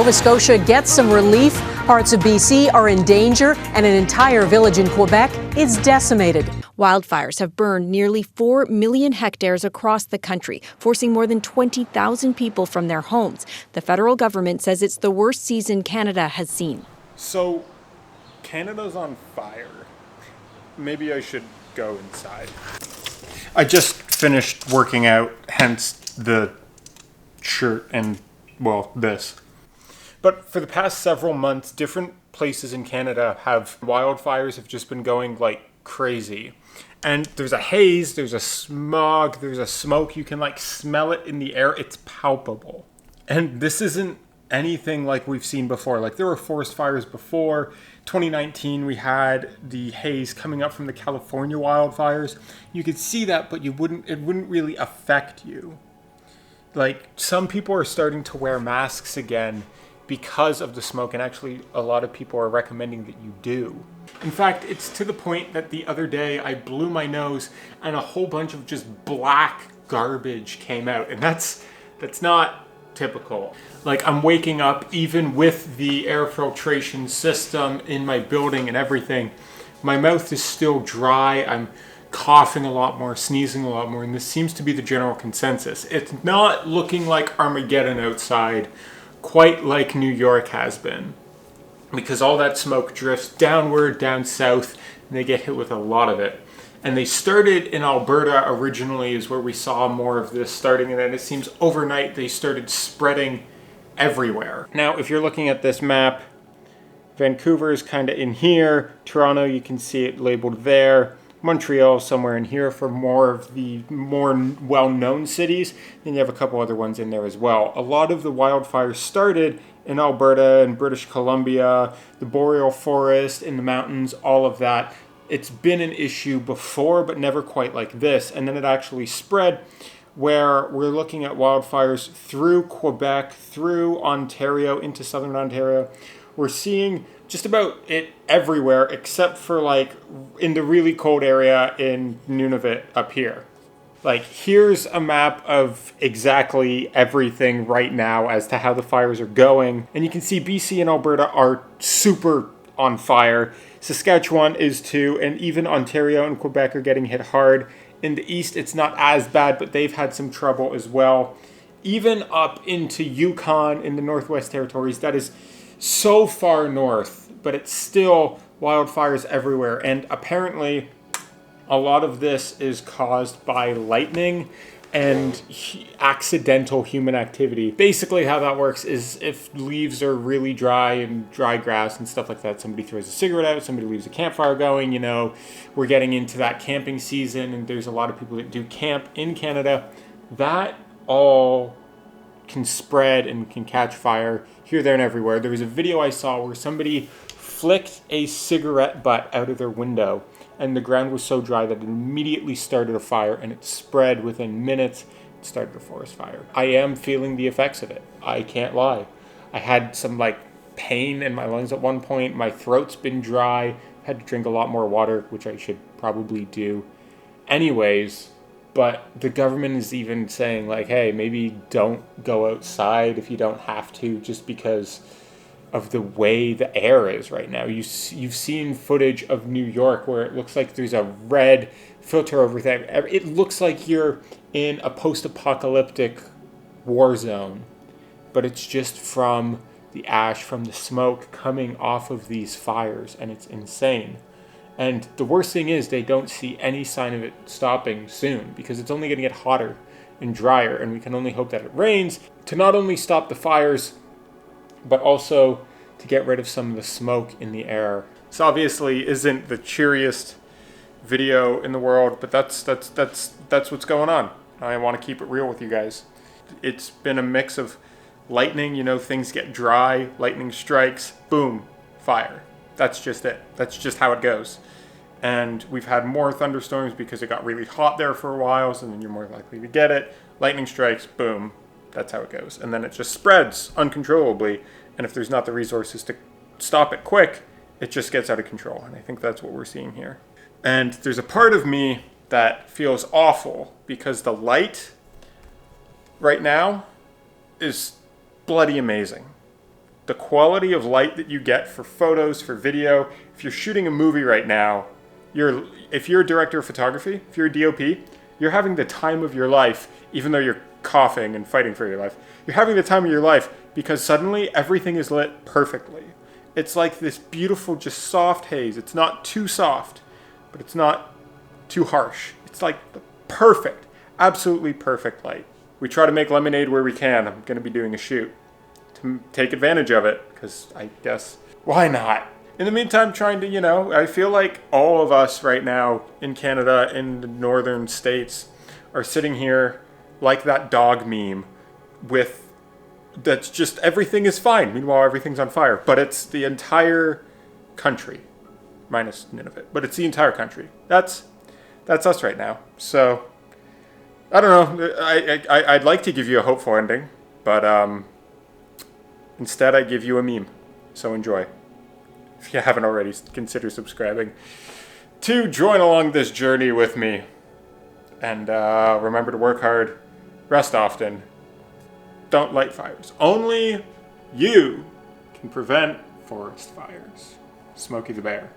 Nova Scotia gets some relief. Parts of BC are in danger, and an entire village in Quebec is decimated. Wildfires have burned nearly 4 million hectares across the country, forcing more than 20,000 people from their homes. The federal government says it's the worst season Canada has seen. So, Canada's on fire. Maybe I should go inside. I just finished working out, hence the shirt and, well, this. But for the past several months, different places in Canada wildfires have just been going like crazy. And there's a haze, there's a smog, there's a smoke. You can like smell it in the air. It's palpable. And this isn't anything like we've seen before. Like there were forest fires before. 2019, we had the haze coming up from the California wildfires. You could see that, but it wouldn't really affect you. Like some people are starting to wear masks again because of the smoke, and actually a lot of people are recommending that you do. In fact, it's to the point that the other day I blew my nose and a whole bunch of just black garbage came out, and that's not typical. Like I'm waking up even with the air filtration system in my building and everything. My mouth is still dry. I'm coughing a lot more, sneezing a lot more, and this seems to be the general consensus. It's not looking like Armageddon outside, quite like New York has been, because all that smoke drifts downward, down south, and they get hit with a lot of it. And they started in Alberta originally is where we saw more of this starting, and then it seems overnight they started spreading everywhere. Now, if you're looking at this map, Vancouver is kind of in here, Toronto, you can see it labeled there, Montreal somewhere in here for more of the more well-known cities. Then you have a couple other ones in there as well. A lot of the wildfires started in Alberta and British Columbia, the boreal forest, in the mountains, all of that. It's been an issue before, but never quite like this. And then it actually spread where we're looking at wildfires through Quebec, through Ontario, into southern Ontario. We're seeing just about it everywhere except for like in the really cold area in Nunavut up here. Like here's a map of exactly everything right now as to how the fires are going. And you can see BC and Alberta are super on fire. Saskatchewan is too, and even Ontario and Quebec are getting hit hard. In the east, it's not as bad, but they've had some trouble as well. Even up into Yukon in the Northwest Territories, that is so far north, but it's still wildfires everywhere. And apparently, a lot of this is caused by lightning and accidental human activity. Basically how that works is if leaves are really dry and dry grass and stuff like that, somebody throws a cigarette out, somebody leaves a campfire going, we're getting into that camping season and there's a lot of people that do camp in Canada. That all can spread and can catch fire here, there, and everywhere. There was a video I saw where somebody flicked a cigarette butt out of their window and the ground was so dry that it immediately started a fire and it spread within minutes. It started a forest fire. I am feeling the effects of it. I can't lie. I had some pain in my lungs at one point. My throat's been dry. Had to drink a lot more water, which I should probably do anyways. But the government is even saying hey, maybe don't go outside if you don't have to, just because of the way the air is right now. You've seen footage of New York where it looks like there's a red filter over everything. It looks like you're in a post-apocalyptic war zone, but it's just from the ash, from the smoke coming off of these fires, and it's insane. And the worst thing is they don't see any sign of it stopping soon, because it's only going to get hotter and drier, and we can only hope that it rains to not only stop the fires, but also to get rid of some of the smoke in the air. This obviously isn't the cheeriest video in the world, but that's what's going on. I want to keep it real with you guys. It's been a mix of lightning, things get dry, lightning strikes, boom, fire. That's just it. That's just how it goes. And we've had more thunderstorms because it got really hot there for a while, so then you're more likely to get it. Lightning strikes, boom. That's how it goes. And then it just spreads uncontrollably. And if there's not the resources to stop it quick, it just gets out of control. And I think that's what we're seeing here. And there's a part of me that feels awful because the light right now is bloody amazing. the quality of light that you get for photos, for video. If you're shooting a movie right now, if you're a director of photography, if you're a DOP, you're having the time of your life, even though you're coughing and fighting for your life. You're having the time of your life because suddenly everything is lit perfectly. It's like this beautiful, just soft haze. It's not too soft, but it's not too harsh. It's like the perfect, absolutely perfect light. We try to make lemonade where we can. I'm going to be doing a shoot to take advantage of it because I guess, why not? In the meantime, trying to, I feel like all of us right now in Canada, in the northern states, are sitting here like that dog meme that's just everything is fine. Meanwhile, everything's on fire. But it's the entire country, minus Nunavut. But it's the entire country. That's us right now. So, I don't know. I'd like to give you a hopeful ending, but instead I give you a meme. So enjoy. If you haven't already, consider subscribing to join along this journey with me. And remember to work hard, rest often, don't light fires. Only you can prevent forest fires. Smokey the Bear.